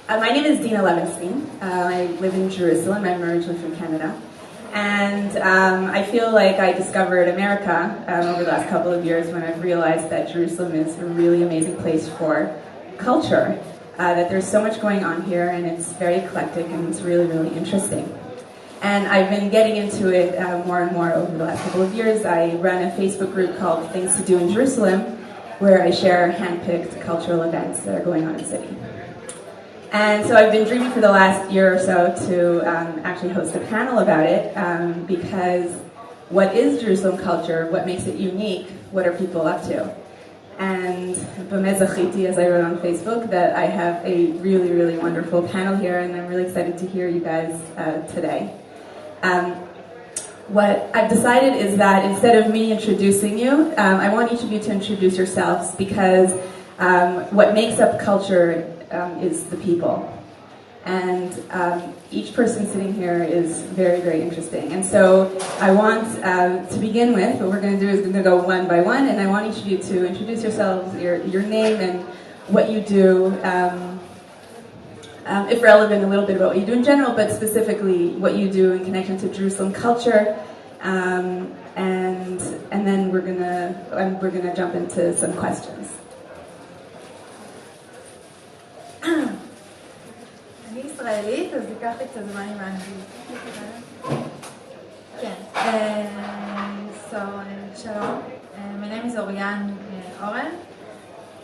My name is Deena Levenstein. I live in Jerusalem. I'm originally from Canada. And I feel like I discovered America over the last couple of years when I've realized that Jerusalem is a really amazing place for culture. That there's so much going on here, and it's very eclectic, and it's really, really interesting. And I've been getting into it more and more over the last couple of years. I run a Facebook group called Things to Do in Jerusalem, where I share hand-picked cultural events that are going on in the city. And so I've been dreaming for the last year or so to actually host a panel about it, because what is Jerusalem culture? What makes it unique? What are people up to? And b'mezachiti, as I wrote on Facebook, that I have a really, really wonderful panel here, and I'm really excited to hear you guys today. What I've decided is that instead of me introducing you, I want each of you to introduce yourselves, because what makes up culture is the people. And each person sitting here is very, very interesting. And so I want to begin with, what we're going to do is we're going to go one by one, and I want each of you to introduce yourselves, your name and what you do, if relevant, a little bit about what you do in general, but specifically what you do in connection to Jerusalem culture. And then we're gonna jump into some questions. אני ישראלית, אז ייקח לי קצת זמן עם האנגלית. כן. Shalom. My name is Oryan, Oren.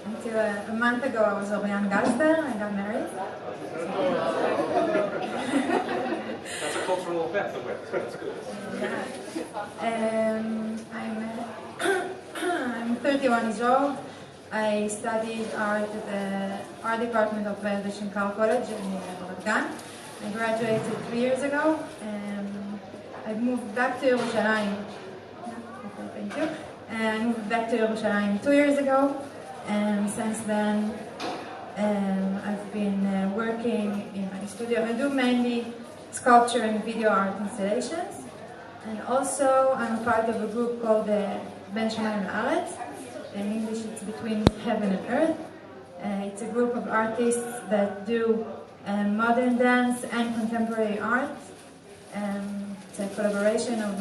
Until a month ago I was Oryan Galster. I got married. That's a cultural event, that's good. Yeah. I'm 31 years old. I studied art at the art department of Ehrlich College in Ramat Gan. I graduated 3 years ago. I moved back to Yerushalayim. Thank you. I moved back to Yerushalayim 2 years ago. And since then, I've been working in my studio. I do mainly sculpture and video art installations. And also, I'm a part of a group called Ben Shamayim La'aretz. In English, it's Between Heaven and Earth. It's a group of artists that do modern dance and contemporary art. It's a collaboration of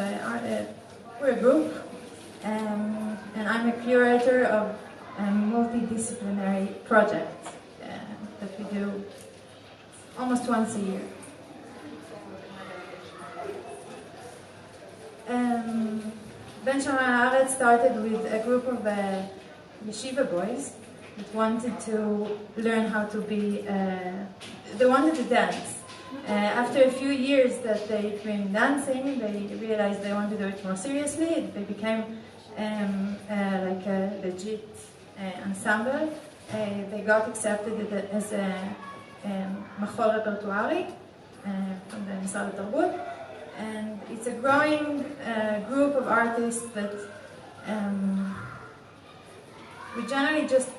we're a group. And I'm a curator of multidisciplinary projects that we do almost once a year. Ben Shamayim La'aretz started with a group of yeshiva boys that wanted to learn how to be, they wanted to dance. After a few years that they've been dancing, they realized they wanted to do it more seriously. They became like a legit ensemble. They got accepted as a מחול רפרטוארי from the משרד התרבות. And it's a growing group of artists that we generally just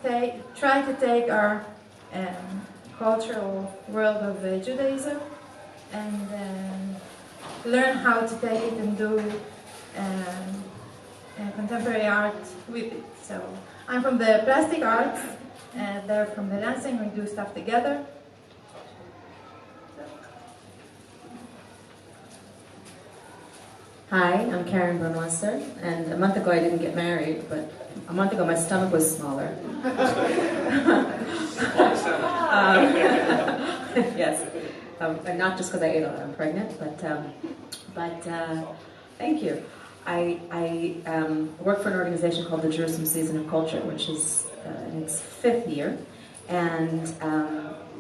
try to take our cultural world of Judaism and learn how to take it and do contemporary art with it. So I'm from the plastic arts, they're from the dancing, we do stuff together. Hi, I'm Brunwasser, and a month ago I didn't get married, but a month ago my stomach was smaller. Yes, and not just because I ate a lot, I'm pregnant, but thank you. I work for an organization called the Jerusalem Season of Culture, which is in its 5th year, and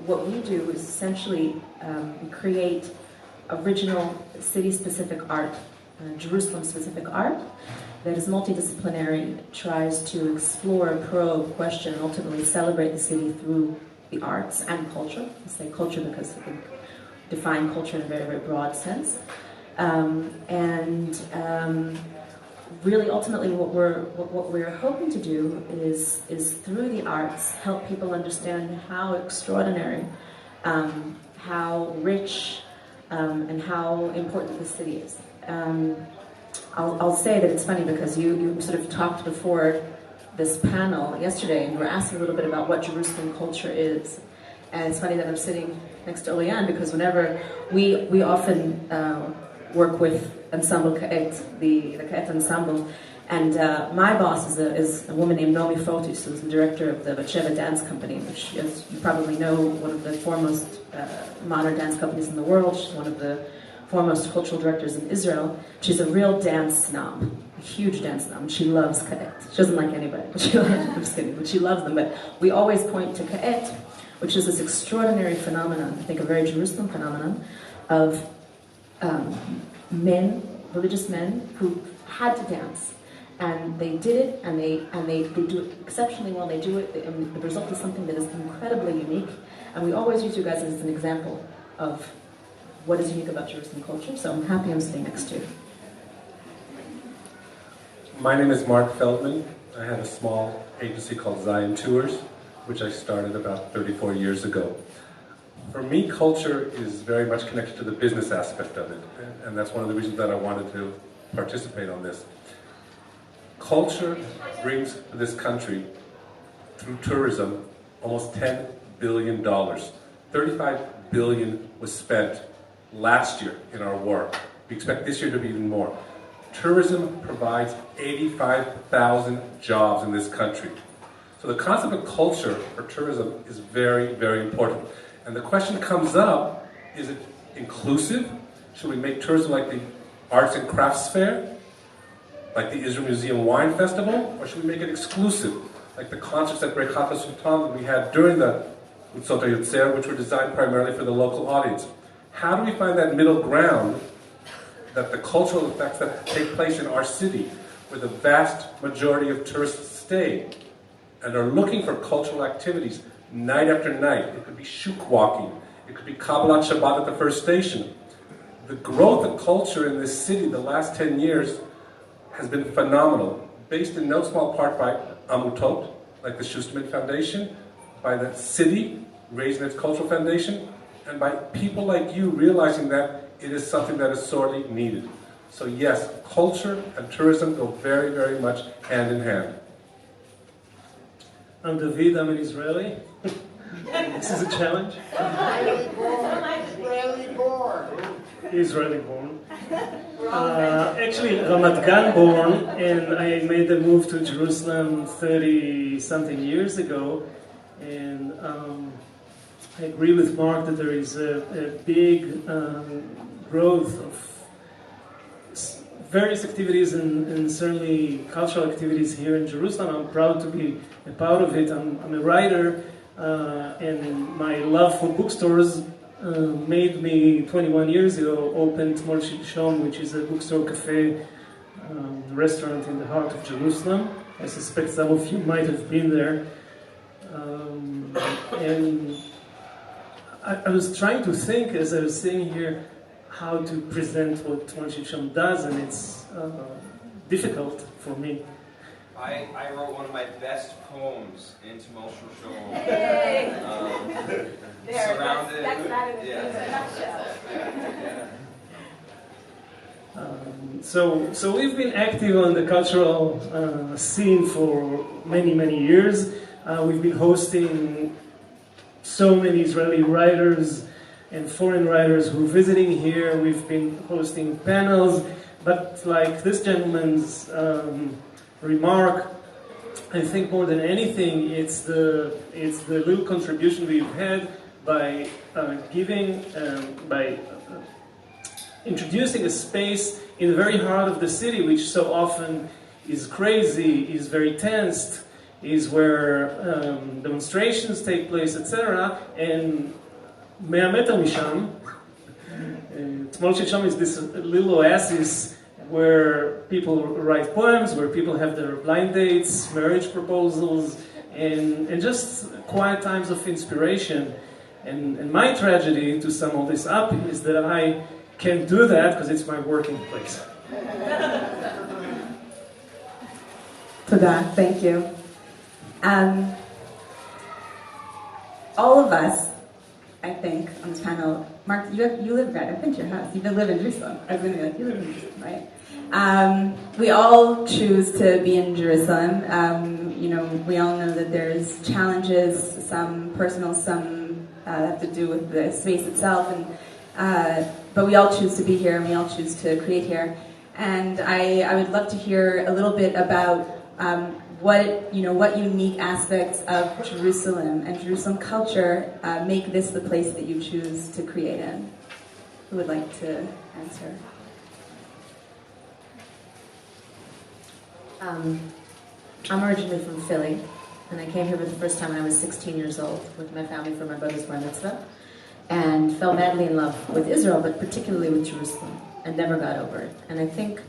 what we do is essentially create original city-specific art, Jerusalem-specific art that is multidisciplinary, tries to explore, probe, question, and ultimately celebrate the city through the arts and culture. I say culture because we define culture in a very, very broad sense. Really, ultimately, what we're hoping to do is through the arts help people understand how extraordinary, how rich, and how important the city is. I'll say that it's funny because you sort of talked before this panel yesterday, and you were asking a little bit about what Jerusalem culture is. And it's funny that I'm sitting next to Oryan because whenever we often work with Ensemble Ka'et, the Ka'et ensemble, and my boss is a woman named Nomi Fotis, who's the director of the Batsheva Dance Company, which, as you probably know, one of the foremost modern dance companies in the world. She's one of the foremost cultural directors in Israel. She's a real dance snob, a huge dance snob. She loves Ka'et. She doesn't like anybody, but she loves, I'm just kidding, but she loves them. But we always point to Ka'et, which is this extraordinary phenomenon, I think a very Jerusalem phenomenon, of men, religious men, who had to dance. And they did it, and they do it exceptionally well. They do it, and the result is something that is incredibly unique. And we always use you guys as an example of what is unique about Jerusalem culture. So I'm happy I'm sitting next to you. My name is Mark Feldman. I have a small agency called Zion Tours, which I started about 34 years ago. For me, culture is very much connected to the business aspect of it, and that's one of the reasons that I wanted to participate on this. Culture brings to this country, through tourism, almost $10 billion. $35 billion was spent last year in our work. We expect this year to be even more. Tourism provides 85,000 jobs in this country. So the concept of culture for tourism is very, very important. And the question comes up, is it inclusive? Should we make tourism like the Arts and Crafts Fair? Like the Israel Museum Wine Festival? Or should we make it exclusive? Like the concerts at Brechat Sultan that we had during the Utzot HaYotzer, which were designed primarily for the local audience. How do we find that middle ground that the cultural effects that take place in our city, where the vast majority of tourists stay and are looking for cultural activities night after night? It could be shuk walking, it could be Kabbalat Shabbat at the first station. The growth of culture in this city the last 10 years has been phenomenal, based in no small part by Amutot, like the Schusterman Foundation, by the city raising its cultural foundation, and by people like you realizing that it is something that is sorely needed. So yes, culture and tourism go very, very much hand in hand. I'm David, I'm an Israeli. This is a challenge. Israeli born. Actually, Ramat Gan born, and I made the move to Jerusalem 30-something years ago. And I agree with Mark that there is a big growth of various activities and certainly cultural activities here in Jerusalem. I'm proud to be a part of it. I'm a writer, and my love for bookstores made me, 21 years ago, open Tmol Shilshom, which is a bookstore cafe restaurant in the heart of Jerusalem. I suspect some of you might have been there. And I was trying to think as I was sitting here how to present what Tmol Shilshom does, and it's difficult for me. I wrote one of my best poems in Tmol Shilshom. Surrounded. That's not in a nutshell. So we've been active on the cultural scene for many, many years. We've been hosting so many Israeli writers and foreign writers who are visiting here. We've been hosting panels, but like this gentleman's remark, I think more than anything, it's the little contribution we've had by introducing a space in the very heart of the city, which so often is crazy, is very tensed, is where demonstrations take place, etc. And 100 meter משם, Tmol Shilshom is this little oasis where people write poems, where people have their blind dates, marriage proposals, and just quiet times of inspiration. And my tragedy, to sum all this up, is that I can't do that because it's my working place. Tada, thank you. All of us, I think, on this panel, Mark, you live right, I've been to your house, you live in Jerusalem. I was going to be like, you live in Jerusalem, right? We all choose to be in Jerusalem. We all know that there's challenges, some personal, some have to do with the space itself. And but we all choose to be here, and we all choose to create here. And I would love to hear a little bit about what unique aspects of Jerusalem and Jerusalem culture make this the place that you choose to create in. Who would like to answer? I'm originally from Philly, and I came here for the first time when I was 16 years old with my family for my brother's bar mitzvah, and fell madly in love with Israel, but particularly with Jerusalem, and never got over it. And I think,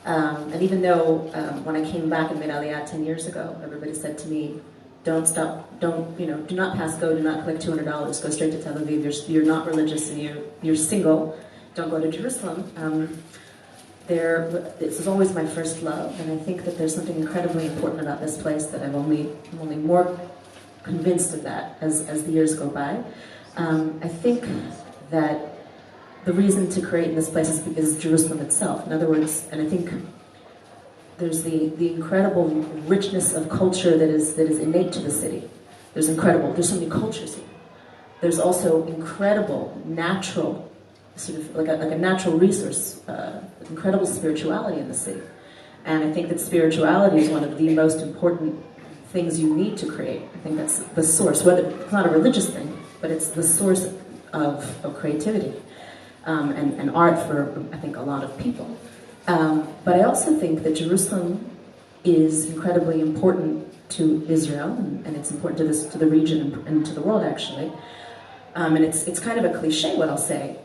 and even though when I came back and made Aliyah 10 years ago, everybody said to me, do not pass go, do not collect $200, go straight to Tel Aviv, you're not religious and you're single, don't go to Jerusalem. This is always my first love, and I think that there's something incredibly important about this place that I'm only more convinced of that as the years go by. I think that the reason to create in this place is Jerusalem itself. In other words, and I think there's the incredible richness of culture that is innate to the city. There's so many cultures here. There's also incredible natural, sort of like a natural resource, incredible spirituality in the city. And I think that spirituality is one of the most important things you need to create. I think that's the source, whether it's not a religious thing, but it's the source of creativity and art for, I think, a lot of people. But I also think that Jerusalem is incredibly important to Israel, and it's important to the region and to the world, actually. And it's kind of a cliche, what I'll say,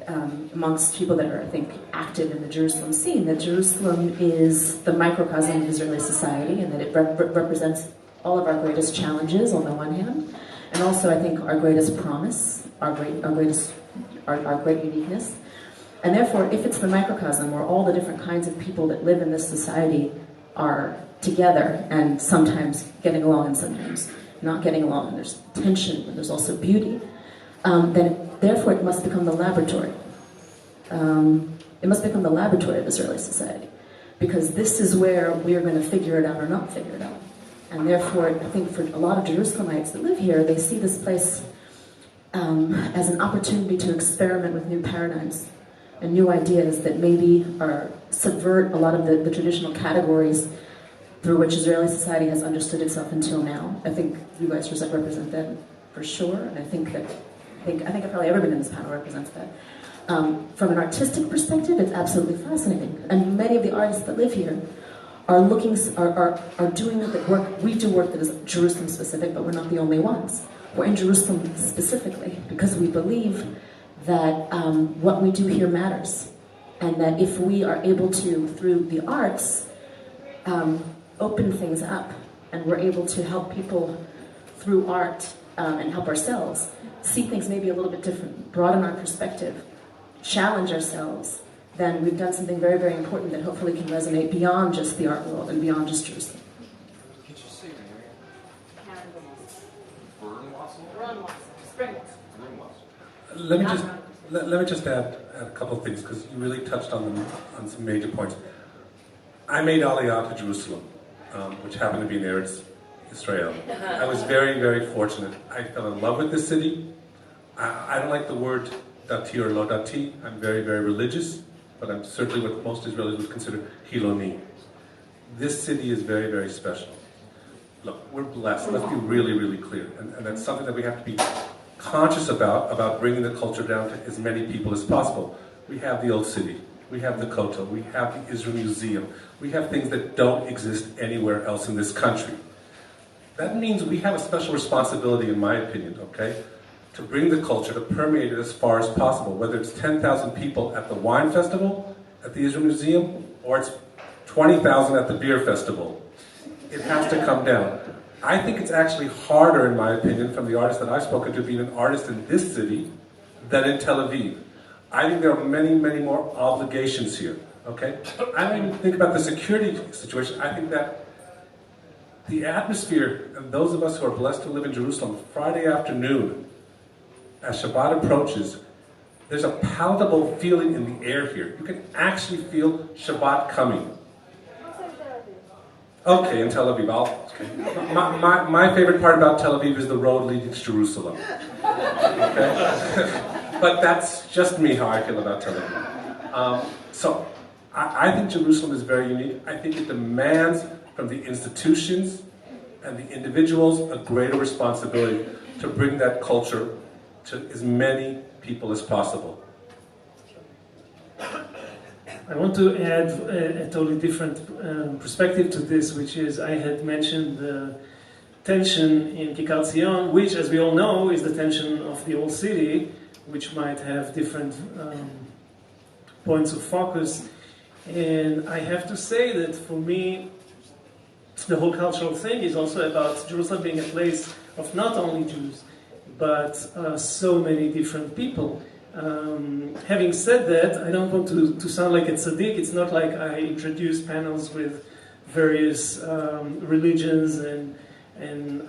amongst people that are, I think, active in the Jerusalem scene, that Jerusalem is the microcosm of Israeli society, and that it represents all of our greatest challenges on the one hand, and also, I think, our greatest promise, our great uniqueness. And therefore, if it's the microcosm where all the different kinds of people that live in this society are together and sometimes getting along and sometimes not getting along, and there's tension, and there's also beauty, then therefore it must become the laboratory. It must become the laboratory of Israeli society, because this is where we are going to figure it out or not figure it out. And therefore, I think for a lot of Jerusalemites that live here, they see this place as an opportunity to experiment with new paradigms and new ideas that maybe subvert a lot of the traditional categories through which Israeli society has understood itself until now. I think you guys represent that for sure, and I think I've probably ever been in this panel represents that. From an artistic perspective, it's absolutely fascinating, and many of the artists that live here are doing the work. We do work that is Jerusalem specific, but we're not the only ones. We're in Jerusalem specifically because we believe that what we do here matters, and that if we are able to, through the arts, open things up, and we're able to help people through art and help ourselves see things maybe a little bit different, broaden our perspective, challenge ourselves, then we've done something very, very important that hopefully can resonate beyond just the art world and beyond just Jerusalem. Could you say Brunwasser. Let me just add a couple of things, because you really touched on some major points. I made Aliyah to Jerusalem, which happened to be in Eretz Israel. I was very, very fortunate. I fell in love with this city. I don't like the word dati or lo dati. I'm very, very religious, but I'm certainly what most Israelis would consider hiloni. This city is very, very special. Look, we're blessed. Let's be really, really clear. And that's something that we have to be conscious about bringing the culture down to as many people as possible. We have the Old City. We have the Kotel. We have the Israel Museum. We have things that don't exist anywhere else in this country. That means we have a special responsibility, in my opinion, okay, to bring the culture, to permeate it as far as possible, whether it's 10,000 people at the wine festival, at the Israel Museum, or it's 20,000 at the beer festival. It has to come down. I think it's actually harder, in my opinion, from the artists that I've spoken to, being an artist in this city than in Tel Aviv. I think there are many, many more obligations here, okay? I don't even think about the security situation. I think that the atmosphere, and those of us who are blessed to live in Jerusalem, Friday afternoon, as Shabbat approaches, there's a palatable feeling in the air here. You can actually feel Shabbat coming. Okay, in Tel Aviv. My favorite part about Tel Aviv is the road leading to Jerusalem. Okay? But that's just me, how I feel about Tel Aviv. So I think Jerusalem is very unique. I think it demands from the institutions and the individuals a greater responsibility to bring that culture to as many people as possible. I want to add a totally different perspective to this, which is I had mentioned the tension in Kikar Zion, which, as we all know, is the tension of the old city, which might have different points of focus. And I have to say that for me, the whole cultural thing is also about Jerusalem being a place of not only Jews, but so many different people. Having said that, I don't want to sound like a tzaddik. It's not like I introduce panels with various religions and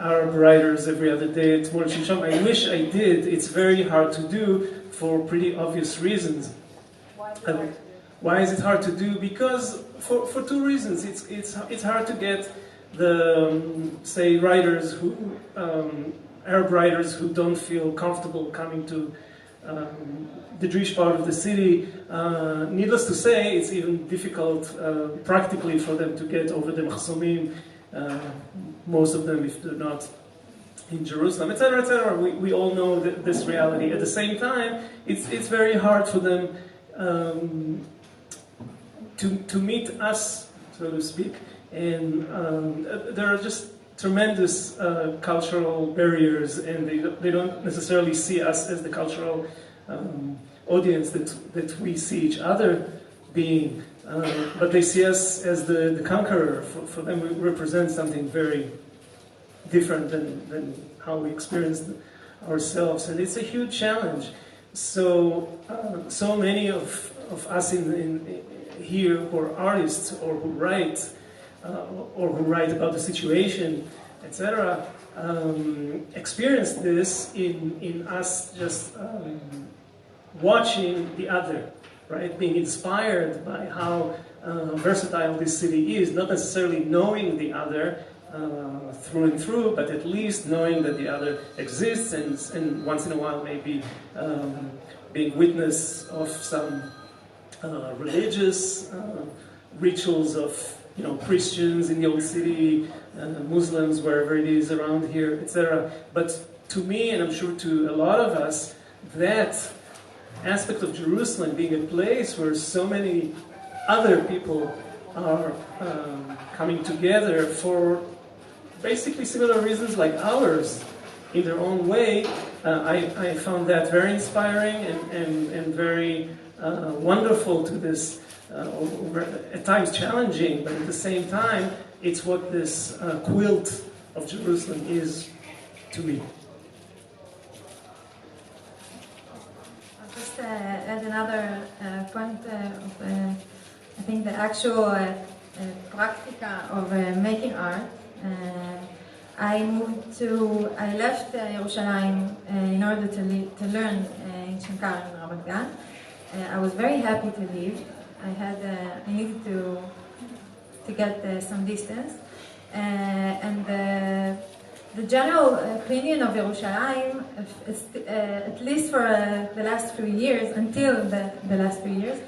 Arab writers every other day at Tmol Shilshom. I wish I did. It's very hard to do for pretty obvious reasons. Why is it hard to do? Because for two reasons. It's hard to get the say writers who Arab writers who don't feel comfortable coming to the Jewish part of the city. Needless to say, it's even difficult practically for them to get over the Machsomim, most of them if they're not in Jerusalem, etc., etc. We all know this reality. At the same time, it's very hard for them to meet us, so to speak, and there are just tremendous cultural barriers, and they don't necessarily see us as the cultural audience that we see each other being, but they see us as the conqueror. For them, we represent something very different than how we experience ourselves, and it's a huge challenge. So many of us in here who are artists or who write about the situation, etc., experience this in us just watching the other, right? Being inspired by how versatile this city is, not necessarily knowing the other through and through, but at least knowing that the other exists, and once in a while maybe being witness of some religious rituals of Christians in the old city, Muslims wherever it is around here, etc. But to me, and I'm sure to a lot of us, that aspect of Jerusalem being a place where so many other people are coming together for basically similar reasons like ours in their own way, I found that very inspiring and very wonderful to this, at times challenging, but at the same time, it's what this quilt of Jerusalem is to me. I'll just add another point of, I think, the actual practica of making art. I left Yerushalayim in order to learn in Shankar in Ramat Gan. I was very happy to leave. I needed to get some distance, and the general opinion of Yerushalayim, at least for the last few years, until the last few years,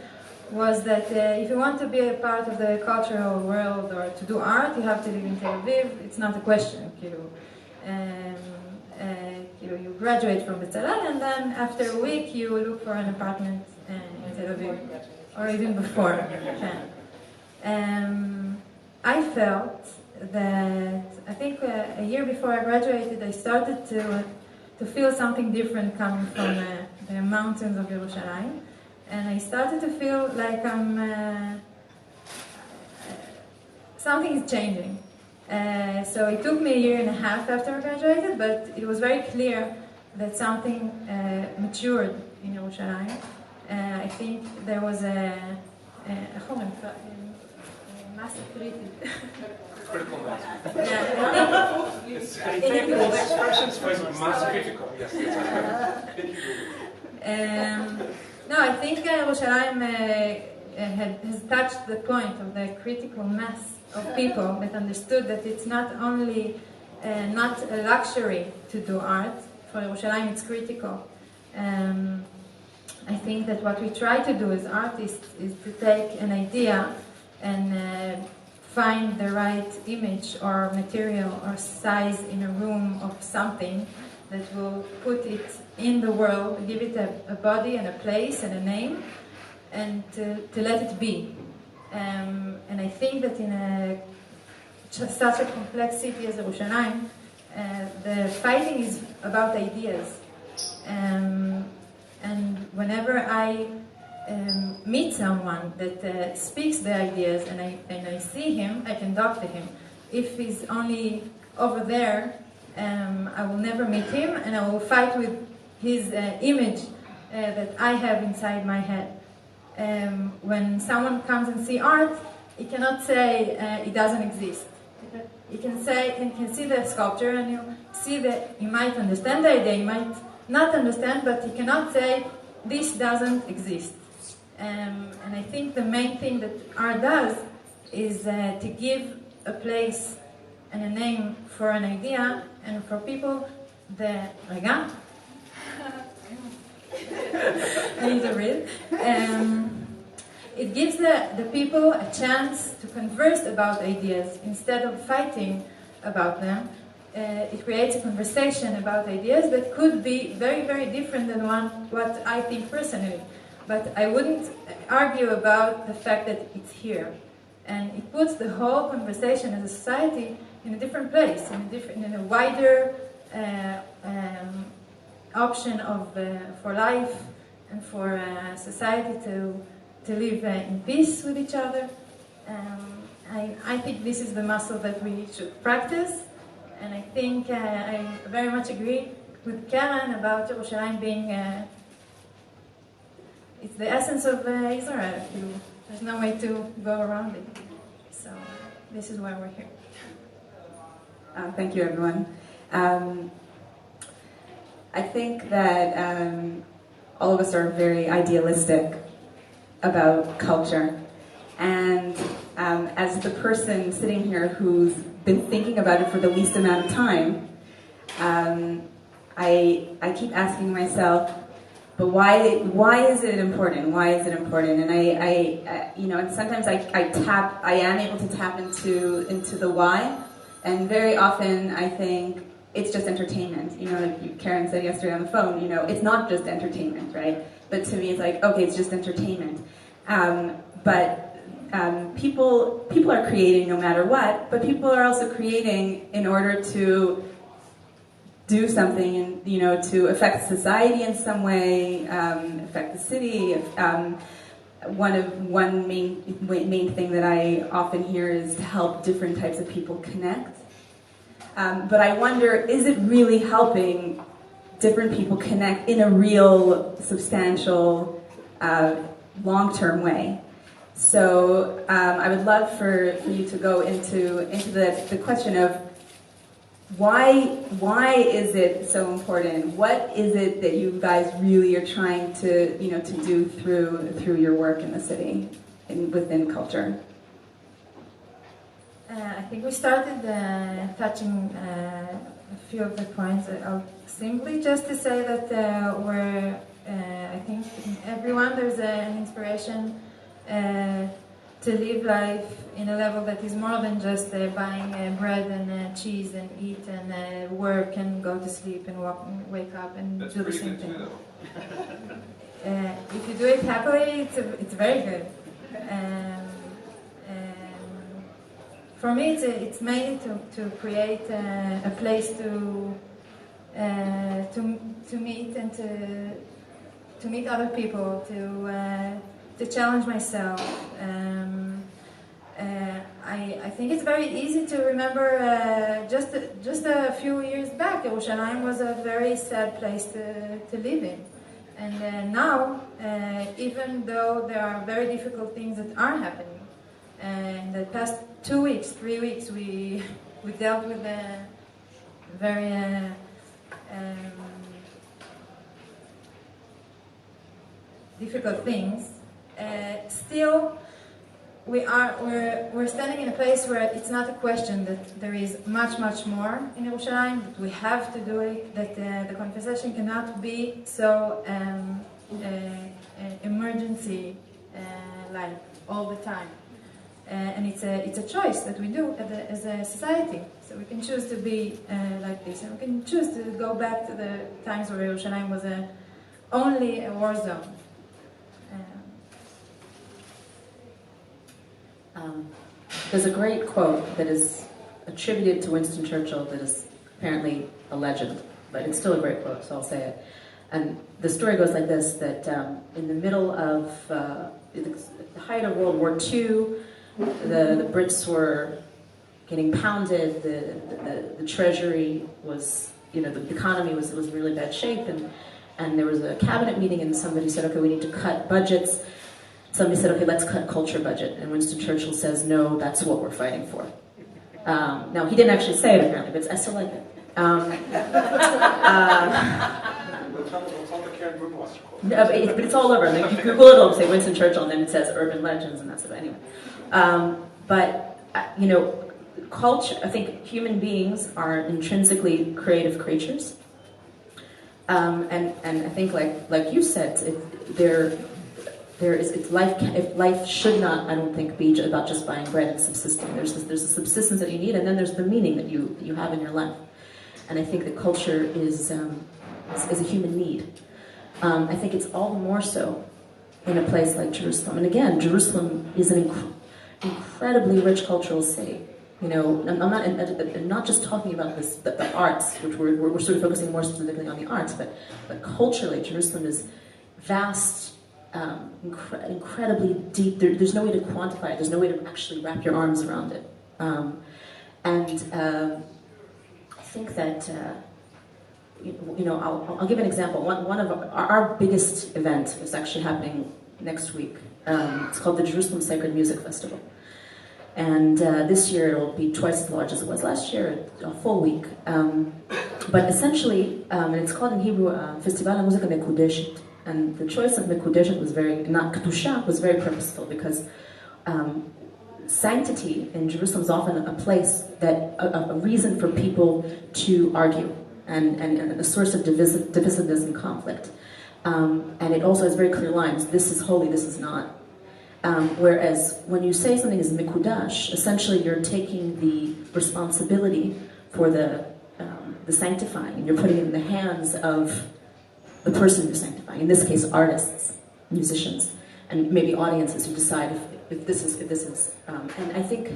was that if you want to be a part of the cultural world or to do art, you have to live in Tel Aviv. It's not a question. You graduate from B'Tzalel, and then after a week you look for an apartment in Tel Aviv, or even before. I felt that, I think a year before I graduated, I started to feel something different coming from the mountains of Yerushalayim. And I started to feel like something is changing. So it took me a year and a half after I graduated, but it was very clear that something matured in Yerushalayim. I think there was a mass Critical mass. Yeah. It's technical expressions for mass critical. Yes. Thank you. No, I think Yerushalayim has touched the point of the critical mass of people that understood that it's not only not a luxury to do art. For Yerushalayim, it's critical. I think that what we try to do as artists is to take an idea and find the right image or material or size in a room of something that will put it in the world, give it a body and a place and a name, and to let it be. And I think that in such a complex city as Yerushalayim, the fighting is about ideas. And whenever I meet someone that speaks the ideas and I see him, I can talk to him. If he's only over there, I will never meet him, and I will fight with his image that I have inside my head. When someone comes and see art, he cannot say it doesn't exist. You can say, you can see the sculpture, and you see that you might understand the idea, you might not understand, but you cannot say this doesn't exist. And I think the main thing that art does is to give a place and a name for an idea, and for people the רגע. I need to read. It gives the people a chance to converse about ideas instead of fighting about them. It creates a conversation about ideas that could be very, very different than what I think personally. But I wouldn't argue about the fact that it's here. And it puts the whole conversation as a society in a different place, in a wider option for life and for society to live in peace with each other. I think this is the muscle that we should practice, and I think I very much agree with Karen about Yerushalayim being it's the essence of Israel. There's no way to go around it. So this is why we're here. Thank you, everyone. I think that all of us are very idealistic about culture. And as the person sitting here who's been thinking about it for the least amount of time, I keep asking myself, but why is it important? Why is it important? And I and sometimes I am able to tap into the why, and very often I think it's just entertainment. Like Karen said yesterday on the phone, it's not just entertainment, right? But to me, it's like, okay, it's just entertainment. But people are creating no matter what, but people are also creating in order to do something and, to affect society in some way, affect the city. One main thing that I often hear is to help different types of people connect. But I wonder, is it really helping different people connect in a real, substantial, long-term way? So I would love for you to go into the question of why is it so important? What is it that you guys really are trying to do through your work in the city and within culture? I think we started touching a few of the points. I'll simply just to say that I think in everyone there's an inspiration to live life in a level that is more than just buying bread and cheese and eat and work and go to sleep and wake up and do the same thing. If you do it happily, it's very good. For me, it's mainly to create a place to meet and to meet other people, to challenge myself. I think it's very easy to remember just a few years back, Yerushalayim was a very sad place to live in. And now, even though there are very difficult things that are happening, in the past 2 weeks, 3 weeks, we dealt with very difficult things. Still, we're standing in a place where it's not a question that there is much more in Yerushalayim, that we have to do it, that the conversation cannot be so emergency like all the time. And it's a choice that we do as a society. So we can choose to be like this, and we can choose to go back to the times where Yerushalayim was only a war zone. There's a great quote that is attributed to Winston Churchill that is apparently a legend, but it's still a great quote, so I'll say it. And the story goes like this, that in the middle of the height of World War II, the Brits were getting pounded, the treasury was, the economy was in really bad shape, and there was a cabinet meeting and somebody said, okay, we need to cut budgets. Somebody said, okay, let's cut culture budget. And Winston Churchill says, no, that's what we're fighting for. Now, he didn't actually say it apparently, but I still like it. No, but it's all over. Like, you Google it, it'll say Winston Churchill, and then it says urban legends, and that's it. Anyway. Culture, I think human beings are intrinsically creative creatures. And I think, like you said, life should not, I don't think, be about just buying bread and subsisting. There's a subsistence that you need, and then there's the meaning that you have in your life. And I think that culture is a human need. I think it's all the more so in a place like Jerusalem. And again, Jerusalem is an incredibly rich cultural city. I'm not just talking about the arts, which we're sort of focusing more specifically on the arts, but culturally, Jerusalem is vast. Incredibly deep. There's no way to quantify it. There's no way to actually wrap your arms around it. I think that I'll give an example. One of our biggest event is actually happening next week. It's called the Jerusalem Sacred Music Festival, and this year it'll be twice as large as it was last year, a full week. But essentially, and it's called in Hebrew Festival HaMuzika Mekudeshet. And the choice of Mekudeshet was not Kedusha, was very purposeful because sanctity in Jerusalem is often a place that, a reason for people to argue and a source of divisiveness and conflict. And it also has very clear lines, this is holy, this is not. Whereas when you say something is Mekudash, essentially you're taking the responsibility for the sanctifying, and you're putting it in the hands of the person who's sanctifying, in this case, artists, musicians, and maybe audiences who decide if this is. And I think,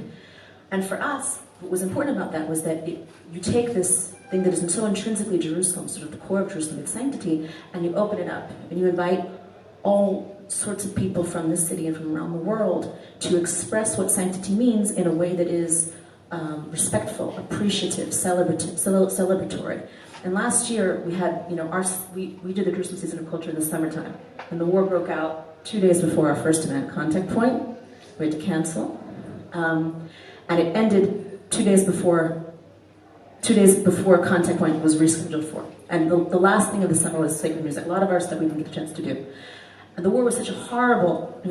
and for us, what was important about that was that you take this thing that is so intrinsically Jerusalem, sort of the core of Jerusalem, its sanctity, and you open it up, and you invite all sorts of people from this city and from around the world to express what sanctity means in a way that is respectful, appreciative, celebratory. And last year we had, we did the Jerusalem Season of Culture in the summertime, and the war broke out 2 days before our first event, Contact Point. We had to cancel, and it ended 2 days before Contact Point was rescheduled for. And the last thing of the summer was sacred music. A lot of our stuff we didn't get a chance to do. And the war was such a horrible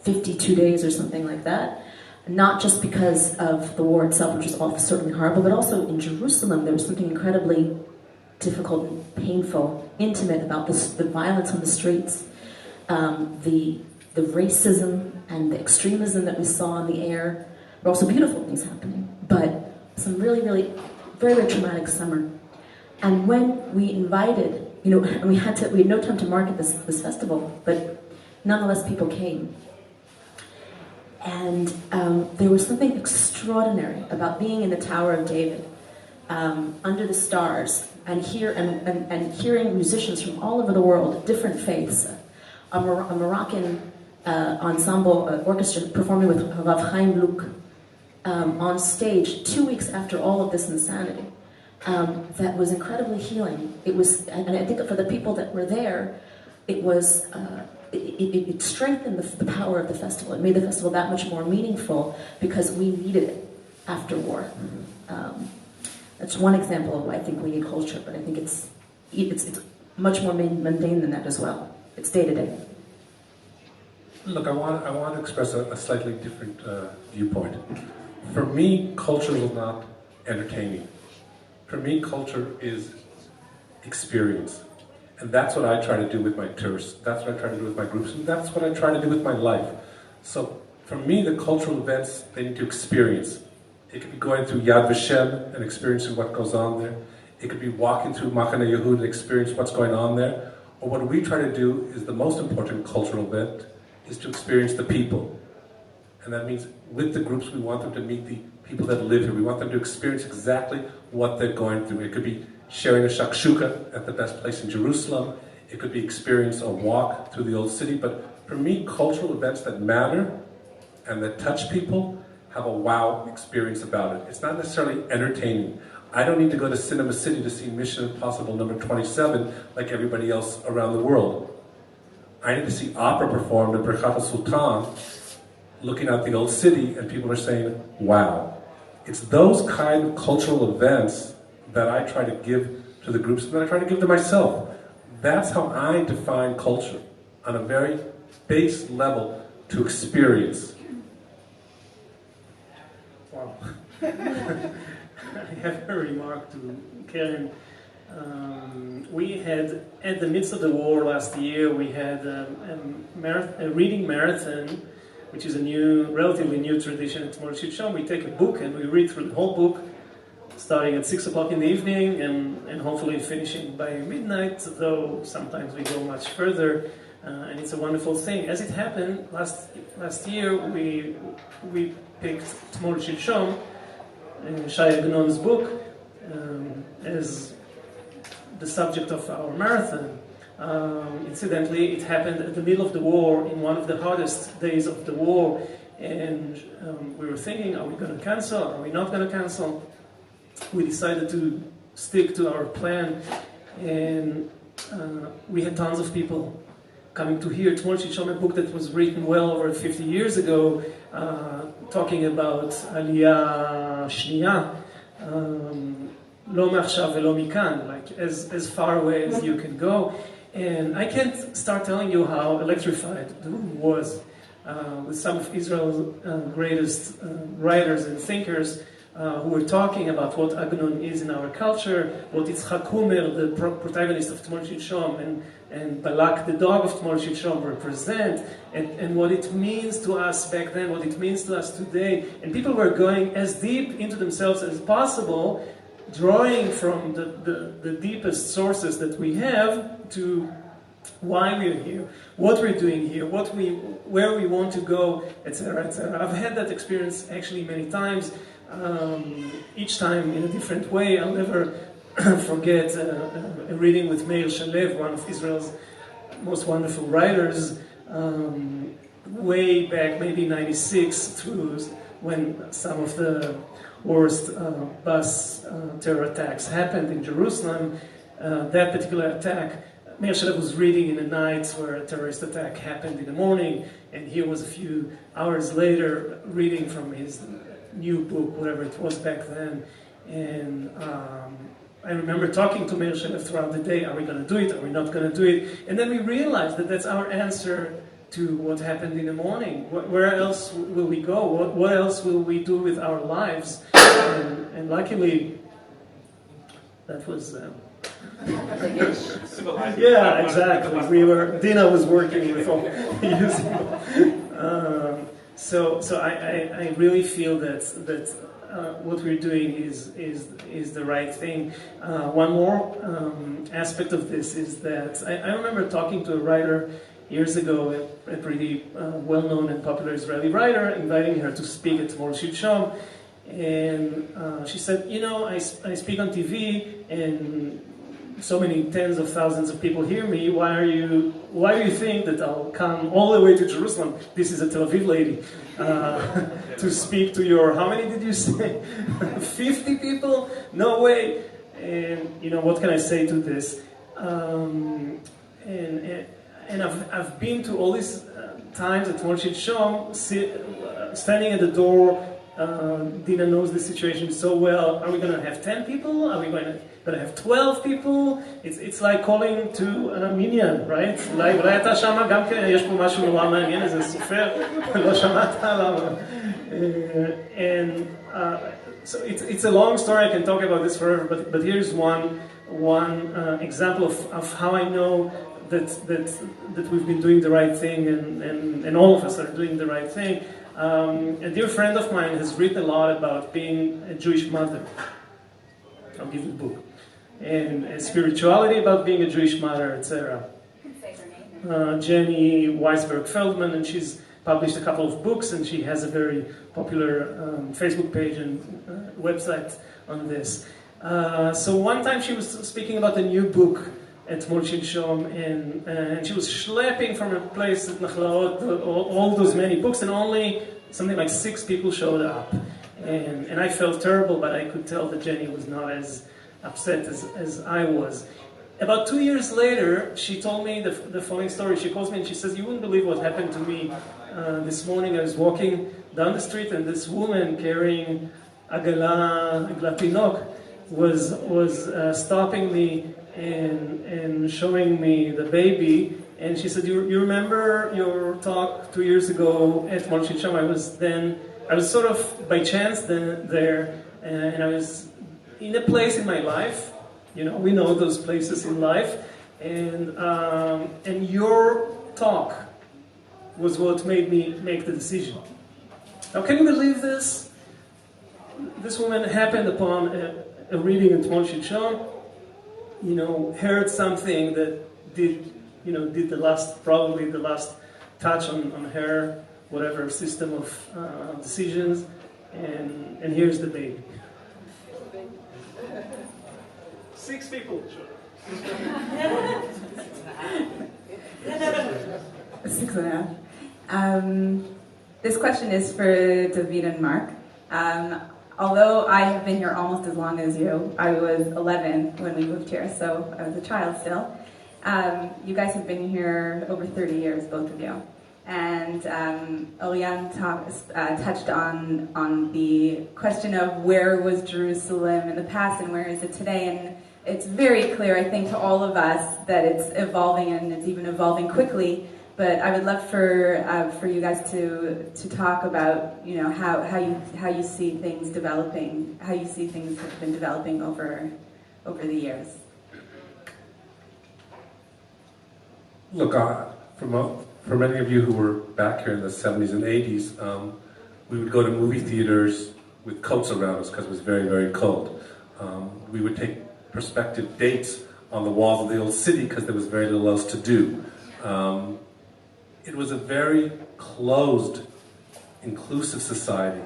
52 days or something like that. Not just because of the war itself, which was certainly horrible, but also in Jerusalem there was something incredibly difficult and painful, intimate about the violence on the streets, the racism and the extremism that we saw in the air. There were also beautiful things happening, but some really, really, very, very traumatic summer. And when we invited, and we had no time to market this festival, but nonetheless people came. And there was something extraordinary about being in the Tower of David, under the stars, and hearing musicians from all over the world, different faiths, a Moroccan ensemble orchestra performing with Rav Chaim Luke on stage 2 weeks after all of this insanity. That was incredibly healing. It was, and I think for the people that were there, it was. It strengthened the power of the festival. It made the festival that much more meaningful because we needed it after war. That's one example of why I think we need culture, but I think it's much more mundane than that as well. It's day to day. Look, I want to express a slightly different viewpoint. For me, culture is not entertaining. For me, culture is experience. And that's what I try to do with my tourists. That's what I try to do with my groups. And that's what I try to do with my life. So for me, the cultural events, they need to experience. It could be going through Yad Vashem and experiencing what goes on there. It could be walking through Machane Yehud and experience what's going on there. Or what we try to do is the most important cultural event, is to experience the people. And that means with the groups, we want them to meet the people that live here. We want them to experience exactly what they're going through. It could be sharing a shakshuka at the best place in Jerusalem. It could be experience a walk through the old city. But for me, cultural events that matter and that touch people have a wow experience about it. It's not necessarily entertaining. I don't need to go to Cinema City to see Mission Impossible number 27 like everybody else around the world. I need to see opera performed at Birkat Sultan, looking at the old city, and people are saying, wow. It's those kind of cultural events that I try to give to the groups, and that I try to give to myself. That's how I define culture, on a very base level, to experience. Wow. I have a remark to Karen. We had, at the midst of the war last year, we had a reading marathon, which is a relatively new tradition at Tmol Shilshom. We take a book and we read through the whole book, starting at 6 o'clock in the evening and hopefully finishing by midnight, though sometimes we go much further, and it's a wonderful thing. As it happened, last year we picked Tmol Shilshom, Shai Agnon's book, as the subject of our marathon. Incidentally, it happened at the middle of the war, in one of the hardest days of the war, and we were thinking, are we going to cancel? Are we not going to cancel? We decided to stick to our plan, and we had tons of people coming to hear Tmol Shilshom, a book that was written well over 50 years ago, talking about Aliyah Shniya, lo ma'achshav velo mikan, like as far away as you can go. And I can't start telling you how electrified the room was with some of Israel's greatest writers and thinkers who were talking about what Agnon is in our culture, what Yitzhak Humer, the protagonist of Tmol Shilshom, and Balak, the dog of Tmol Shilshom, represent, and what it means to us back then, what it means to us today. And people were going as deep into themselves as possible, drawing from the deepest sources that we have to why we're here, what we're doing here, where we want to go, etc., etc. I've had that experience actually many times, each time in a different way. I'll never forget a reading with Meir Shalev, one of Israel's most wonderful writers, way back, maybe 96, through when some of the worst bus terror attacks happened in Jerusalem. That particular attack, Meir Shalev was reading in the nights where a terrorist attack happened in the morning, and he was a few hours later reading from his new book, whatever it was back then. And I remember talking to Meir Shalev throughout the day, are we going to do it, are we not going to do it? And then we realized that that's our answer to what happened in the morning. Where else will we go? What else will we do with our lives? And luckily, that was... yeah, exactly. Deena was working with all using. So I really feel that what we're doing is the right thing. One more aspect of this is that I remember talking to a writer years ago, a pretty well-known and popular Israeli writer, inviting her to speak at Tmol Shilshom, and she said, I speak on TV and so many tens of thousands of people hear me. Why do you think that I'll come all the way to Jerusalem? This is a Tel Aviv lady to speak to your, how many did you say? 50 people? No way. And what can I say to this? And I've been to all these times at Tmol Shilshom, standing at the door, Deena knows the situation so well. Are we going to have 10 people? Are we going to have 12 people? It's like calling to a minion, right? אולי אתה שמה גם כן, יש פה משהו נורא מעניין, איזה סופר, לא שמעת עליו. And so it's a long story, I can talk about this forever, but here's one example of how I know that we've been doing the right thing and all of us are doing the right thing. A dear friend of mine has written a lot about being a Jewish mother. I'll give you the book. And spirituality about being a Jewish mother, etc. Jenny Weisberg Feldman, and she's published a couple of books, and she has a very popular Facebook page and website on this. So one time she was speaking about a new book at Tmol Shilshom, and she was schlepping from a place at Nachlaot all those many books, and only something like 6 people showed up. And I felt terrible, but I could tell that Jenny was not as upset as I was. About 2 years later, she told me the following story. She calls me and she says, "You wouldn't believe what happened to me. This morning I was walking down the street and this woman carrying agala tinok was stopping me and showing me the baby." And she said, you remember your talk 2 years ago at Tmol Shilshom? I was sort of by chance there, and I was in a place in my life. You know, we know those places in life, and your talk was what made me make the decision. Now, can you believe this? This woman happened upon a reading at Tmol Shilshom, you know, heard something that did the last touch on her, whatever system of decisions, and here's the baby. 6 people. 6.5. This question is for David and Mark. Although I have been here almost as long as you, I was 11 when we moved here, so I was a child still. You guys have been here over 30 years, both of you. And Oryan touched on the question of where was Jerusalem in the past and where is it today. And it's very clear, I think, to all of us that it's evolving and it's even evolving quickly. But I would love for you guys to talk about, you know, how you see things developing, how you see things have been developing over the years. Look, for many of you who were back here in the 70s and 80s, we would go to movie theaters with coats around us because it was very, very cold. We would take perspective dates on the walls of the old city because there was very little else to do. It was a very closed, inclusive society.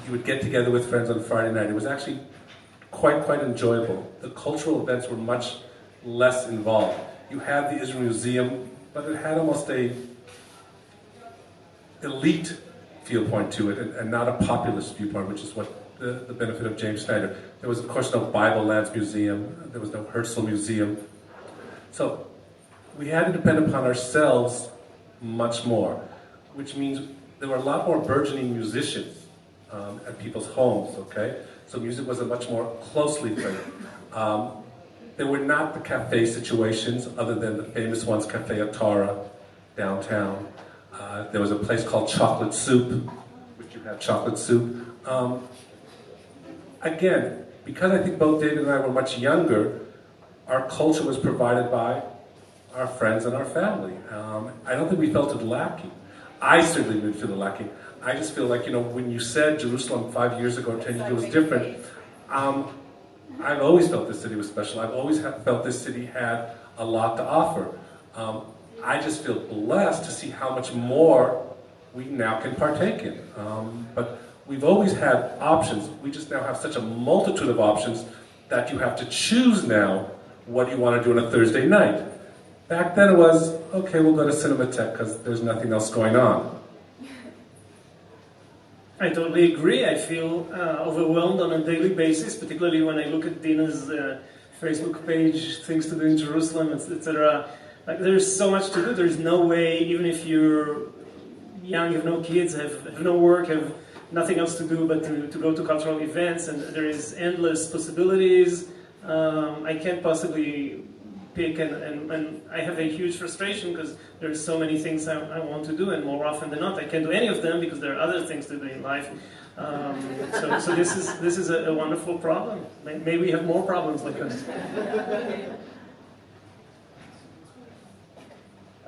You would get together with friends on Friday night. It was actually quite enjoyable. The cultural events were much less involved. You had the Israel Museum, but it had almost a elite viewpoint to it and not a populist viewpoint, which is what the benefit of James Snyder. There was, of course, no Bible Lands Museum. There was no Herzl Museum. So we had to depend upon ourselves much more, which means there were a lot more burgeoning musicians at people's homes, okay? So music was a much more closely thing. There were not the cafe situations other than the famous ones, Cafe Atara, downtown. There was a place called Chocolate Soup, which you had chocolate soup. Again, because I think both David and I were much younger, our culture was provided by our friends and our family. I don't think we felt it lacking. I certainly didn't feel it lacking. I just feel like, you know, when you said Jerusalem 5 years ago, 10 years ago was different, I've always felt this city was special. I've always felt this city had a lot to offer. I just feel blessed to see how much more we now can partake in. But we've always had options. We just now have such a multitude of options that you have to choose now what you want to do on a Thursday night. Back then it was, okay, we'll go to Cinematheque because there's nothing else going on. I totally agree. I feel overwhelmed on a daily basis, particularly when I look at Deena's Facebook page, things to do in Jerusalem, etc. Like, there's so much to do. There's no way, even if you're young, have no kids, have no work, have nothing else to do but to go to cultural events, and there is endless possibilities. I can't possibly pick, and I have a huge frustration because there's so many things I want to do, and more often than not I can't do any of them because there are other things to do in life. So this is a wonderful problem. Maybe we have more problems like this.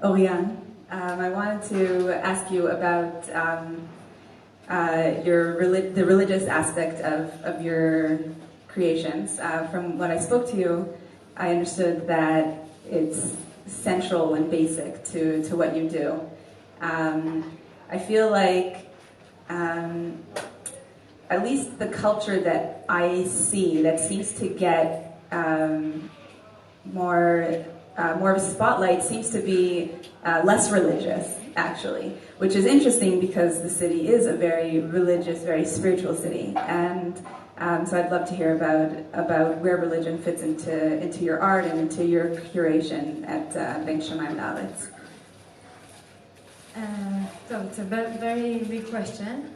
Oryan, I wanted to ask you about the religious aspect of your creations. From what I spoke to you, I understood that it's central and basic to what you do. I feel like at least the culture that I see that seems to get more of a spotlight seems to be less religious, actually, which is interesting because the city is a very religious, very spiritual city, and so I'd love to hear about where religion fits into your art and into your curation at Bank Shemayim Dalet. So it's a very big question.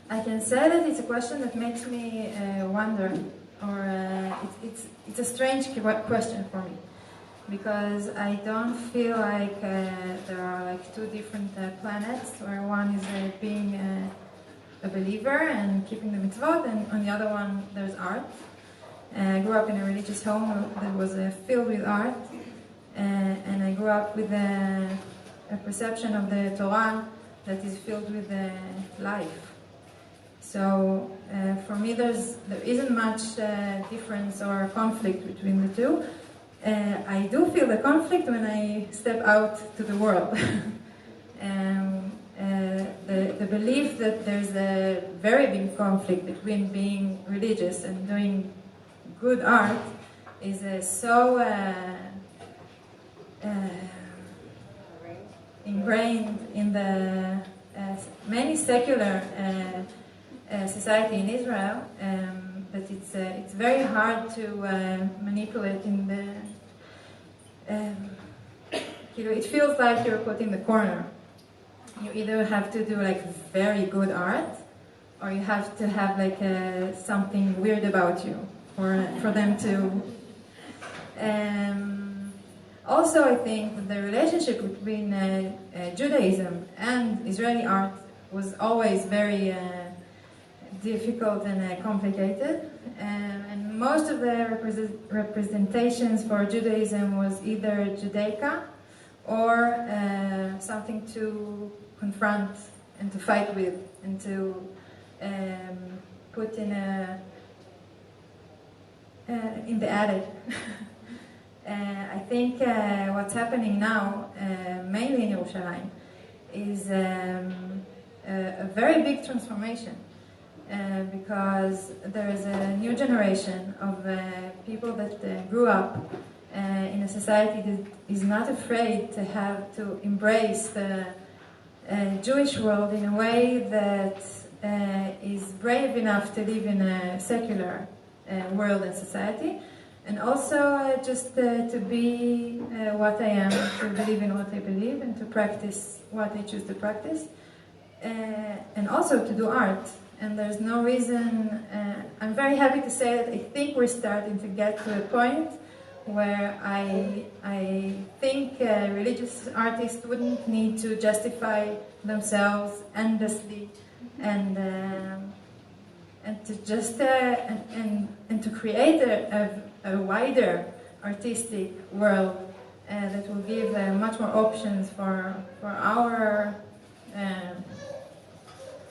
I can say that it's a question that makes me wonder, or it's a strange question for me, because I don't feel like there are like two different planets, where one is being a believer and keeping the mitzvot, and on the other one there's art. I grew up in a religious home that was filled with art, and I grew up with a perception of the Torah that is filled with life. So for me, there isn't much difference or conflict between the two. I do feel the conflict when I step out to the world. The belief that there's a very big conflict between being religious and doing good art is so ingrained in the many secular society in Israel that it's very hard to manipulate in the it feels like you're put in the corner. You either have to do like very good art, or you have to have like something weird about you for them to. Also, I think that the relationship between Judaism and Israeli art was always very difficult and complicated, and most of the representations for Judaism was either Judaica or something to confront and to fight with and to put in the attic. I think what's happening now, mainly in Yerushalayim, is a very big transformation. Because there is a new generation of people that grew up in a society that is not afraid to embrace the Jewish world in a way that is brave enough to live in a secular world and society, and also just to be what I am, to believe in what I believe, and to practice what I choose to practice, and also to do art. And there's no reason, I'm very happy to say that I think we're starting to get to a point where I think religious artists wouldn't need to justify themselves endlessly and to just and to create a wider artistic world that will give much more options for our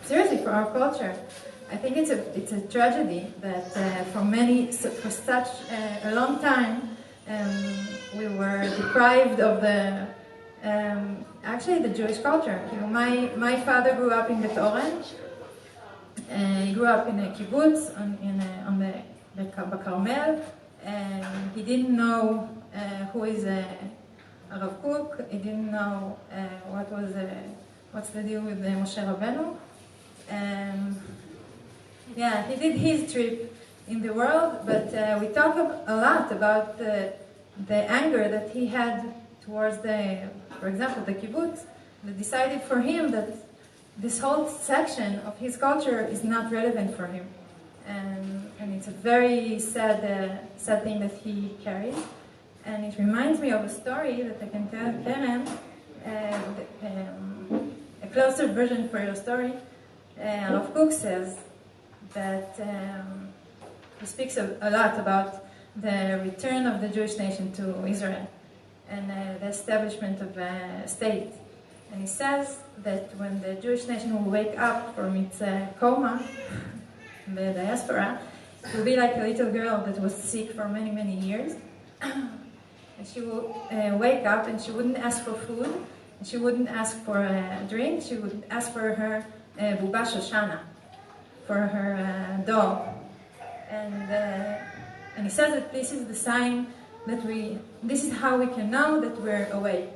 seriously, for our culture. I think it's a tragedy that for such a long time we were deprived of the Jewish culture. You know, my father grew up in the Oren. He grew up in a kibbutz on the Carmel, and he didn't know who is Rav Kook. He didn't know what's the deal with Moshe Rabbeinu. He did his trip in the world, but we talk a lot about the anger that he had towards for example, the kibbutz, that decided for him that this whole section of his culture is not relevant for him. And it's a very sad thing that he carries. And it reminds me of a story that I can tell Karen, a closer version for your story. Rav Kook says that he speaks a lot about the return of the Jewish nation to Israel and the establishment of a state. And he says that when the Jewish nation will wake up from its coma, the diaspora, it will be like a little girl that was sick for many, many years. And she will wake up and she wouldn't ask for food, and she wouldn't ask for a drink, she would ask for her Buba Shoshana, for her dog. And he says that this is the sign that this is how we can know that we're awake.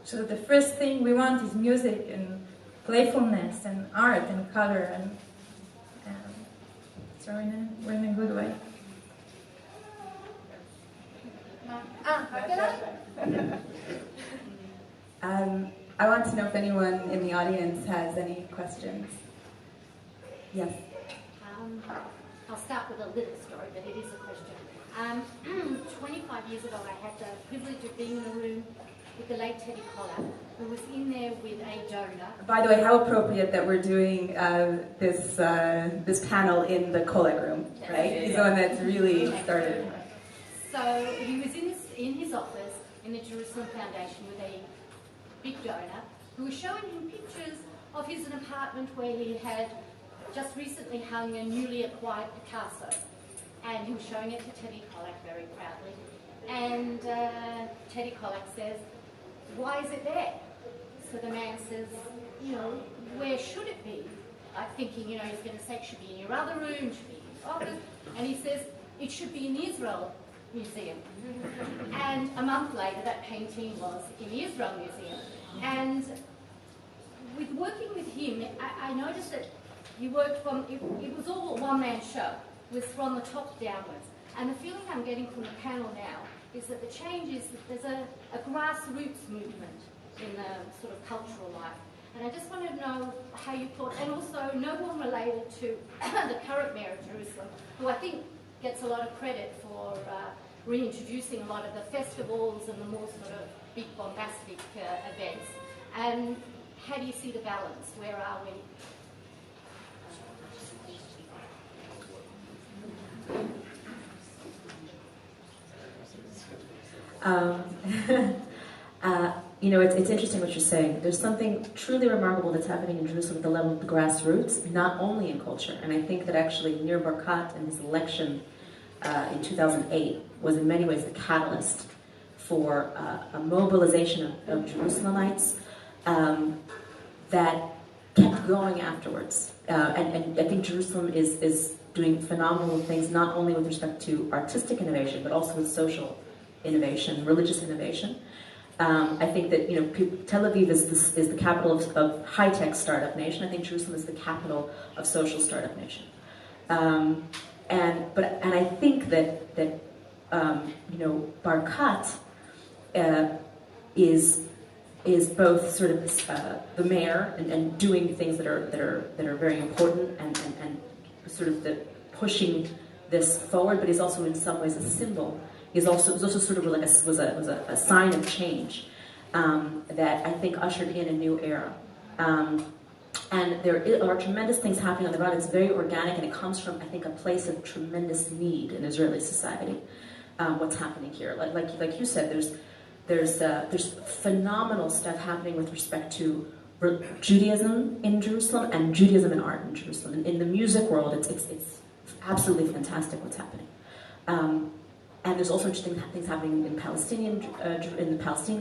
So the first thing we want is music and playfulness and art and color, and so we're in a good way. I want to know if anyone in the audience has any questions. Yes. I'll start with a little story, but it is a question. 25 years ago, I had the privilege of being in a room with the late Teddy Koller, who was in there with a donor. By the way, how appropriate that we're doing this panel in the Kolek room, right? He's the one that's really started. So he was in his office in the Jerusalem Foundation with a big donor who was showing him pictures of his apartment where he had just recently hung a newly acquired Picasso. And he was showing it to Teddy Kollek very proudly. And Teddy Kollek says, "Why is it there?" So the man says, "Where should it be?" Like thinking, he's going to say it should be in your other room, it should be in his office. And he says, "It should be in the Israel Museum." And a month later, that painting was in the Israel Museum. And with working with him, I noticed that he worked from, it was all a one-man show. It was from the top downwards. And the feeling I'm getting from the panel now is that the change is that there's a grassroots movement in the sort of cultural life. And I just wanted to know how you thought, and also no one related to the current mayor of Jerusalem, who I think gets a lot of credit for reintroducing a lot of the festivals and the more sort of big bombastic events. And how do you see the balance? Where are we? It's interesting what you're saying. There's something truly remarkable that's happening in Jerusalem at the level of the grassroots, not only in culture. And I think that actually Nir Barkat and his election in 2008 was in many ways the catalyst for a mobilization of Jerusalemites that kept going afterwards. And I think Jerusalem is doing phenomenal things, not only with respect to artistic innovation, but also with social innovation, religious innovation. I think that Tel Aviv is the capital of high-tech startup nation. I think Jerusalem is the capital of social startup nation. And I think that Barkat is both sort of the mayor and doing things that are very important and sort of pushing this forward, but he's also in some ways a symbol. He's also sort of like was a sign of change that I think ushered in a new era. And there are tremendous things happening on the ground. It's very organic, and it comes from, I think, a place of tremendous need in Israeli society. What's happening here? Like you said, there's phenomenal stuff happening with respect to Judaism in Jerusalem and Judaism and art in Jerusalem. In the music world, it's absolutely fantastic what's happening. And there's also interesting things happening in the Palestinian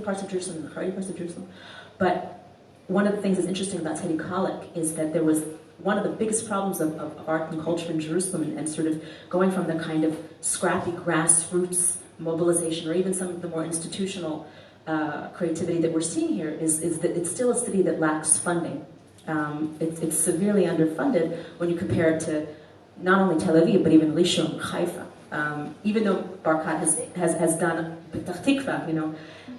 parts of Jerusalem, in the Haredi parts of Jerusalem. But one of the things that's interesting about Teddy Kollek is that there was one of the biggest problems of art and culture in Jerusalem, and sort of going from the kind of scrappy grassroots mobilization, or even some of the more institutional creativity that we're seeing here, is that it's still a city that lacks funding. It's severely underfunded when you compare it to not only Tel Aviv, but even Rishon, Haifa. Even though Barkat has done Petah Tikva,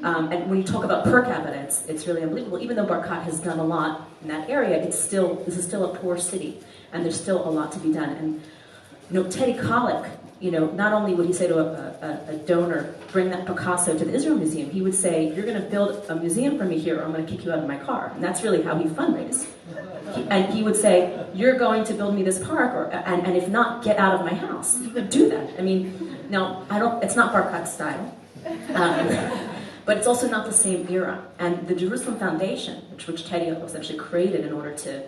and when you talk about per capita, it's really unbelievable. Even though Barkat has done a lot in that area, this is still a poor city, and there's still a lot to be done. And Teddy Kollek, not only would he say to a donor, bring that Picasso to the Israel Museum, he would say, you're going to build a museum for me here, or I'm going to kick you out of my car. And that's really how he fundraised. And he would say, you're going to build me this park, and if not, get out of my house. He would do that. I mean, now, it's not Barkat style, but it's also not the same era. And the Jerusalem Foundation, which Teddy essentially created in order to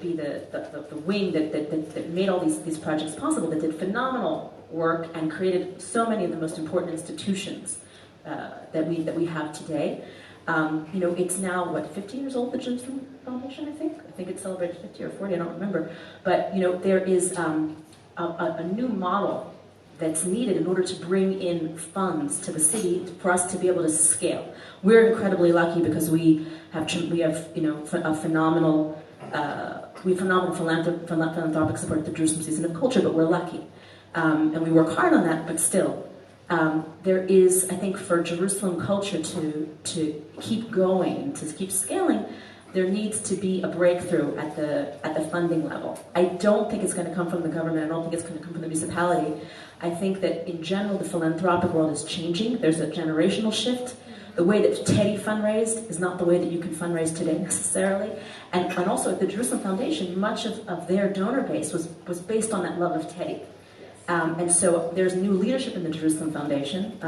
be the wing that made all these projects possible, that did phenomenal work and created so many of the most important institutions that we have today. It's now, 50 years old, the Jerusalem Foundation, I think? I think it celebrated 50 or 40, I don't remember. But, there is a new model that's needed in order to bring in funds to the city for us to be able to scale. We're incredibly lucky because we have a phenomenal philanthropic support at the Jerusalem Season of Culture, but we're lucky. And we work hard on that, but still. There is, I think, for Jerusalem culture to keep going, to keep scaling, there needs to be a breakthrough at the funding level. I don't think it's going to come from the government. I don't think it's going to come from the municipality. I think that in general, the philanthropic world is changing. There's a generational shift. The way that Teddy fundraised is not the way that you can fundraise today necessarily. And also at the Jerusalem Foundation, much of their donor base was based on that love of Teddy. And so there's new leadership in the Jerusalem Foundation.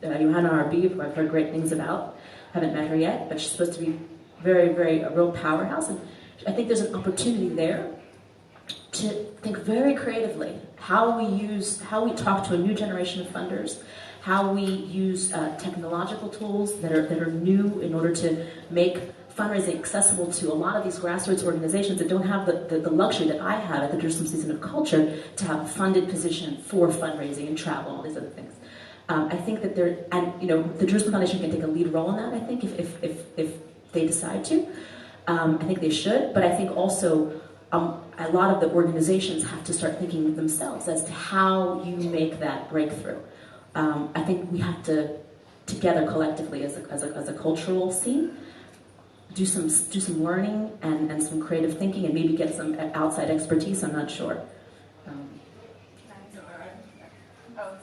Johanna Arbib, who I've heard great things about, haven't met her yet, but she's supposed to be very, very a real powerhouse. And I think there's an opportunity there to think very creatively how we talk to a new generation of funders, how we use technological tools that are new in order to make fundraising accessible to a lot of these grassroots organizations that don't have the luxury that I have at the Jerusalem Season of Culture to have a funded position for fundraising and travel and all these other things. I think that the Jerusalem Foundation can take a lead role in that, I think, if they decide to. I think they should, but I think also a lot of the organizations have to start thinking themselves as to how you make that breakthrough. I think we have to, together collectively as a cultural scene, do some learning and some creative thinking and maybe get some outside expertise. I'm not sure.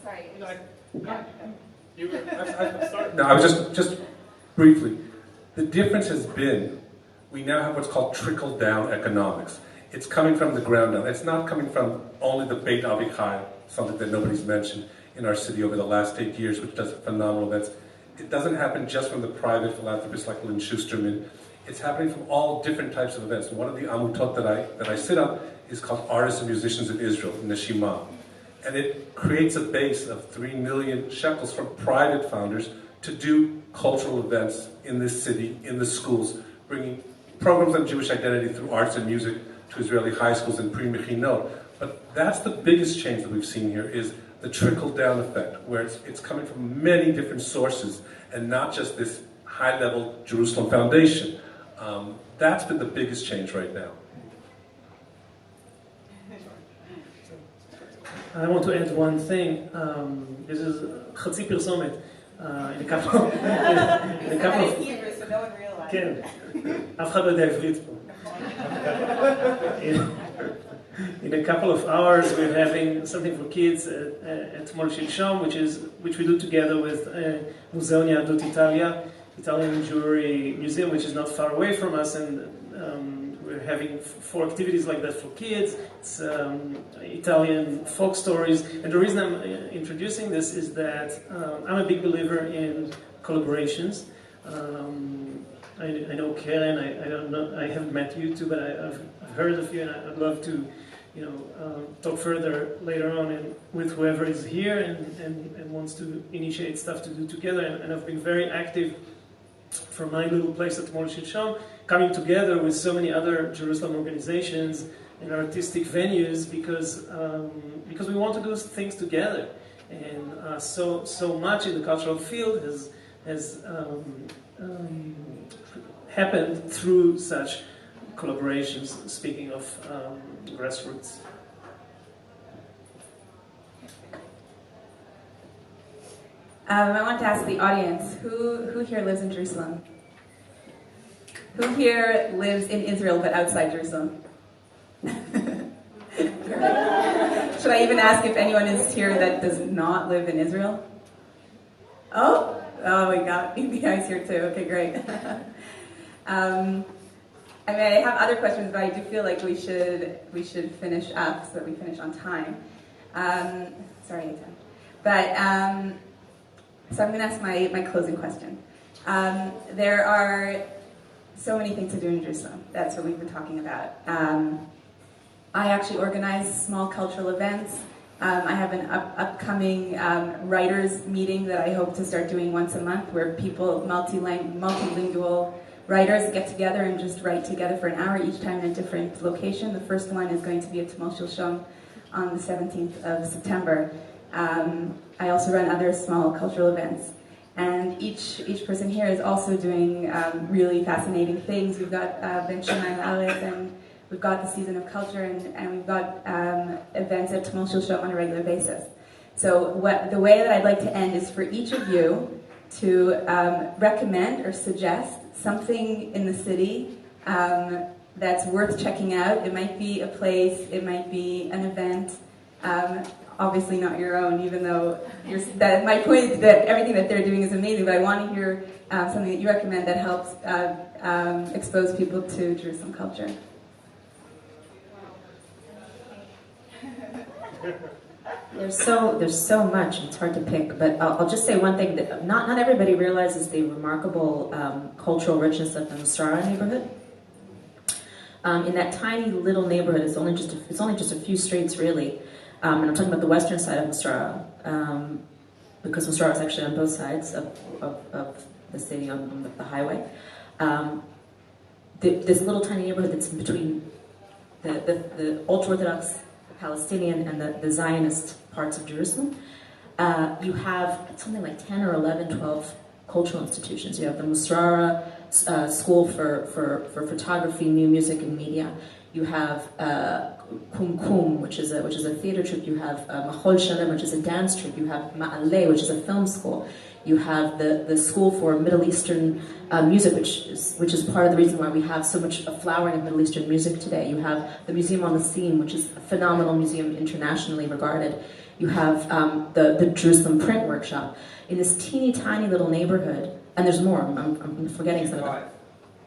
Sorry. No, I was just briefly. The difference has been we now have what's called trickle-down economics. It's coming from the ground down. It's not coming from only the Beit Avichai, something that nobody's mentioned in our city over the last 8 years, which does phenomenal events. It doesn't happen just from the private philanthropists like Lynn Schusterman. It's happening from all different types of events. One of the amutot that I sit on is called Artists and Musicians in Israel, Neshima. And it creates a base of 3 million shekels from private founders to do cultural events in this city, in the schools, bringing programs on Jewish identity through arts and music to Israeli high schools and pre-mechinot. But that's the biggest change that we've seen here is the trickle-down effect, where it's coming from many different sources and not just this high-level Jerusalem Foundation. That's been the biggest change right now. I want to add one thing. This is Chatzi Pirsomet. In a couple of... Hebrew, so no one realized. כן, אף אחד לא יודע עברית פה. In a couple of hours, we're having something for kids at Tmol Shilshom, which we do together with Museum Yadut Italia, Italian Jewelry Museum, which is not far away from us, and we're having 4 activities like that for kids. It's Italian folk stories, and the reason I'm introducing this is that I'm a big believer in collaborations. I know Karen. I don't know. I haven't met you two, but I've heard of you, and I'd love to, talk further later on and with whoever is here and wants to initiate stuff to do together. And I've been very active from my little place at Tmol Shilshom, coming together with so many other Jerusalem organizations and artistic venues because we want to do things together. And so much in the cultural field has happened through such collaborations, speaking of grassroots. I want to ask the audience, who here lives in Jerusalem? Who here lives in Israel but outside Jerusalem? Should I even ask if anyone is here that does not live in Israel? Oh, we got you guys here too. Okay, great. I have other questions, but I do feel like we should finish up so that we finish on time. Sorry, Ethan. But so I'm going to ask my closing question. There are so many things to do in Jerusalem. That's what we've been talking about. I actually organize small cultural events. I have an upcoming writers meeting that I hope to start doing once a month, where people, multilingual writers, get together and just write together for an hour, each time in a different location. The first one is going to be at Tmol Shilshom on the 17th of September. I also run other small cultural events. And each person here is also doing really fascinating things. We've got Ben Shimon Ehrlich, and we've got the Season of Culture, and we've got events at Tmol Shilshom on a regular basis. So the way that I'd like to end is for each of you to recommend or suggest something in the city that's worth checking out. It might be a place, it might be an event, obviously not your own, even though my point is that everything that they're doing is amazing, but I want to hear something that you recommend that helps expose people to Jerusalem culture. There's so much, it's hard to pick, but I'll just say one thing, that not everybody realizes the remarkable cultural richness of the Musrara neighborhood. In that tiny little neighborhood, it's only just a few streets really, and I'm talking about the western side of Musrara, because Musrara is actually on both sides of the city on the highway. This little tiny neighborhood that's in between the ultra-Orthodox Palestinian and the Zionist parts of Jerusalem. You have something like 10 or 11, 12 cultural institutions. You have the Musrara School for Photography, New Music, and Media. You have Kum Kum, which is a theater troupe. You have Tmol Shilshom, which is a dance troupe. You have Ma'aleh, which is a film school. You have the School for Middle Eastern Music, which is part of the reason why we have so much flowering of Middle Eastern music today. You have the Museum on the Seam, which is a phenomenal museum, internationally regarded. You have the Jerusalem Print Workshop. In this teeny tiny little neighborhood, and there's more, I'm forgetting some of them.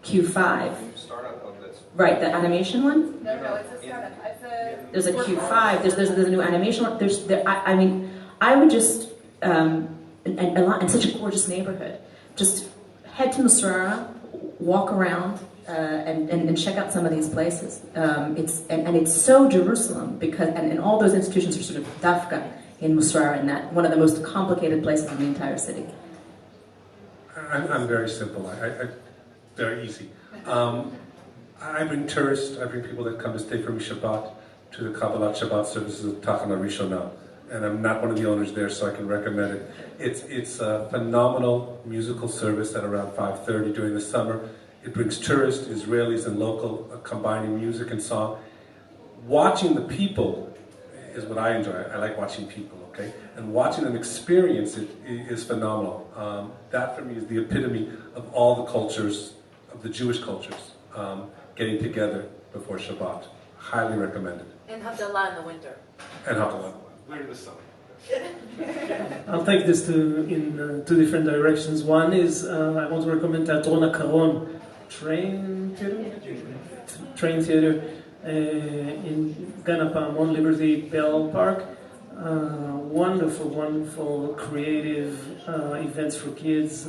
Q5. Startup of this. Right, the animation one? No, it's a startup. There's a Q5, there's a new animation one. I would just, in such a gorgeous neighborhood, just head to Musrara, walk around, and check out some of these places. It's so Jerusalem, because and all those institutions are sort of dafka in Musrara, in that one of the most complicated places in the entire city. I'm very simple. I very easy. I bring tourists. I bring people that come to stay for me Shabbat to the Kabbalat Shabbat services of Tachana Rishona, and I'm not one of the owners there, so I can recommend it. It's a phenomenal musical service at around 5:30 during the summer. It brings tourists, Israelis, and local, combining music and song. Watching the people is what I enjoy. I like watching people, okay? And watching them experience it is phenomenal. That for me is the epitome of all the cultures, of the Jewish cultures, getting together before Shabbat. Highly recommended. And Havdalah in the winter. And Havdalah. Later this summer. I'll take this in two different directions. One is I want to recommend Teatron Akaron, train theater in Gan Apamon, Liberty Bell Park. Wonderful, creative events for kids,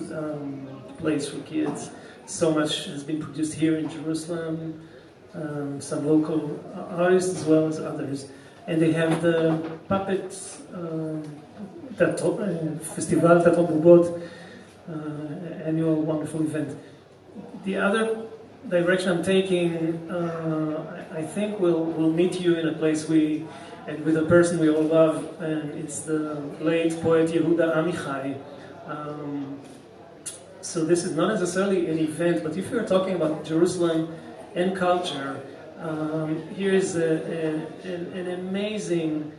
plays for kids. So much has been produced here in Jerusalem, some local artists as well as others. And they have the puppet Festival Teatron Bubot, annual wonderful event. The other direction I'm taking, I think we'll meet you in a place and with a person we all love, and it's the late poet Yehuda Amichai. So this is not necessarily an event, but if you're talking about Jerusalem and culture, here's an amazing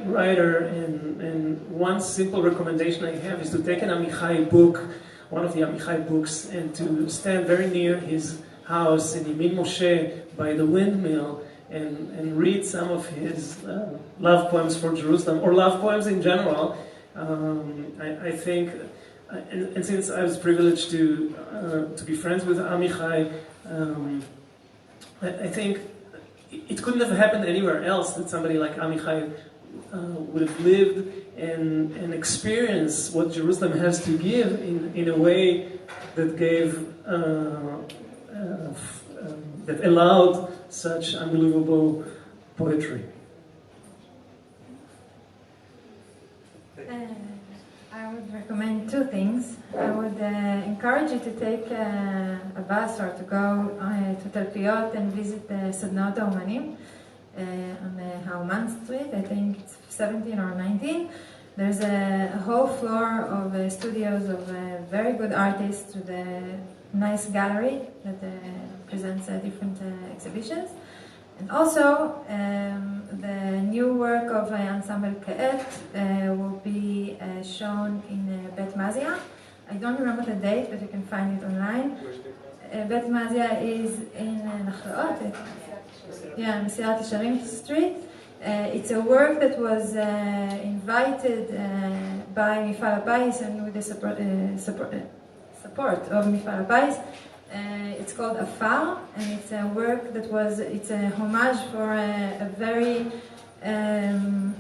writer, and one simple recommendation I have is to take an Amichai book, one of the Amichai books, and to stand very near his house in Yemin Moshe by the windmill and read some of his love poems for Jerusalem, or love poems in general. I think, and since I was privileged to be friends with Amichai, I think it couldn't have happened anywhere else that somebody like Amichai would have lived and experienced what Jerusalem has to give in a way that gave that allowed such unbelievable poetry. I would recommend two things. I would encourage you to take a bus or to go to Talpiot and visit the Sadnot HaOmanim on Hauman Street. I think it's 17 or 19. There's a whole floor of studios of very good artists with a nice gallery that presents different exhibitions. And also, the new work of Ensemble Ka'et will be shown in Bet Mazia. I don't remember the date, but you can find it online. Bet Mazia is in Nachlaot, Mesilat Yesharim Street. It's a work that was invited by Mifal HaPais and with the support of Mifal HaPais. It's called Afar, and it's a work that it's a homage for a very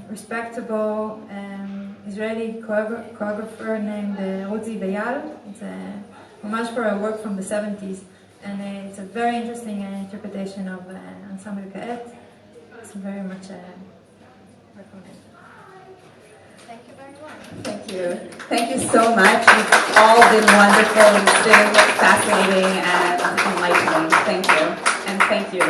respectable Israeli choreographer named Ruzi Beyal. It's a homage for a work from the 70s, and it's a very interesting interpretation of Ensemble Ka'et. It's very much recommended. Thank you very much. Thank you. Thank you so much. You've all been wonderful. It's been fascinating and enlightening. Thank you. And thank you.